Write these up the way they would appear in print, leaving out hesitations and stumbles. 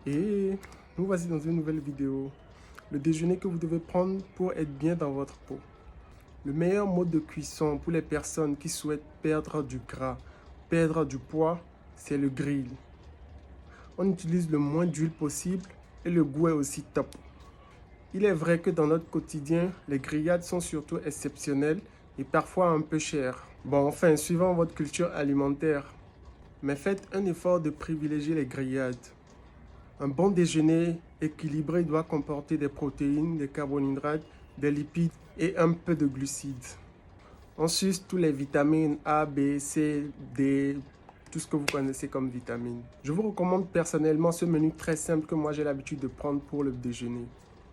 Et nous voici dans une nouvelle vidéo. Le déjeuner que vous devez prendre pour être bien dans votre peau. Le meilleur mode de cuisson pour les personnes qui souhaitent perdre du gras, perdre du poids, c'est le grill. On utilise le moins d'huile possible et le goût est aussi top. Il est vrai que dans notre quotidien, les grillades sont surtout exceptionnelles et parfois un peu chères. Bon, enfin, suivant votre culture alimentaire, mais faites un effort de privilégier les grillades. Un bon déjeuner équilibré doit comporter des protéines, des carbohydrates, des lipides et un peu de glucides. Ensuite, tous les vitamines A, B, C, D, tout ce que vous connaissez comme vitamines. Je vous recommande personnellement ce menu très simple que moi j'ai l'habitude de prendre pour le déjeuner.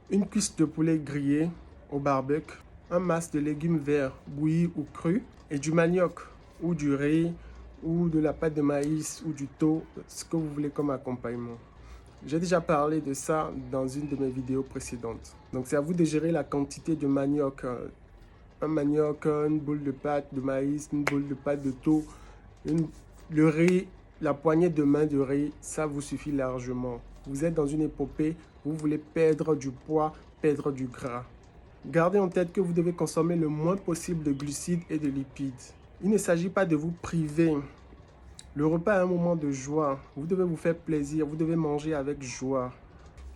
Une cuisse de poulet grillée au barbecue, un masse de légumes verts bouillis ou crus et du manioc ou du riz ou de la pâte de maïs ou du thon, ce que vous voulez comme accompagnement. J'ai déjà parlé de ça dans une de mes vidéos précédentes. Donc c'est à vous de gérer la quantité de manioc. Un manioc, une boule de pâte de maïs, une boule de pâte de thon, le riz, la poignée de main de riz, ça vous suffit largement. Vous êtes dans une épopée, vous voulez perdre du poids, perdre du gras. Gardez en tête que vous devez consommer le moins possible de glucides et de lipides. Il ne s'agit pas de vous priver. Le repas est un moment de joie. Vous devez vous faire plaisir, vous devez manger avec joie.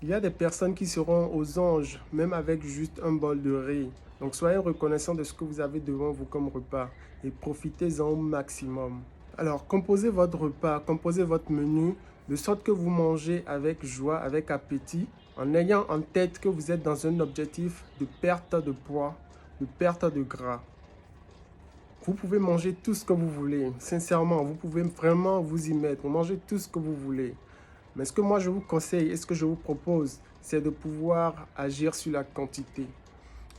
Il y a des personnes qui seront aux anges, même avec juste un bol de riz. Donc soyez reconnaissants de ce que vous avez devant vous comme repas et profitez-en au maximum. Alors composez votre repas, composez votre menu de sorte que vous mangez avec joie, avec appétit, en ayant en tête que vous êtes dans un objectif de perte de poids, de perte de gras. Vous pouvez manger tout ce que vous voulez, sincèrement, vous pouvez vraiment vous y mettre, manger tout ce que vous voulez. Mais ce que moi je vous conseille et ce que je vous propose, c'est de pouvoir agir sur la quantité.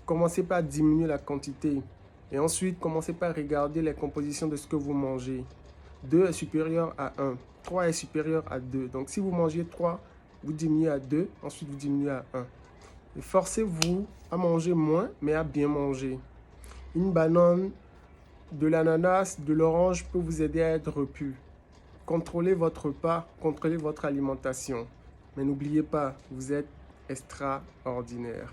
Commencez par diminuer la quantité et ensuite commencez par regarder les compositions de ce que vous mangez. 2 est supérieur à 1, 3 est supérieur à 2. Donc si vous mangez 3, vous diminuez à 2, ensuite vous diminuez à 1. Et forcez-vous à manger moins, mais à bien manger. Une banane, de l'ananas, de l'orange peut vous aider à être repu. Contrôlez votre repas, contrôlez votre alimentation. Mais n'oubliez pas, vous êtes extraordinaire.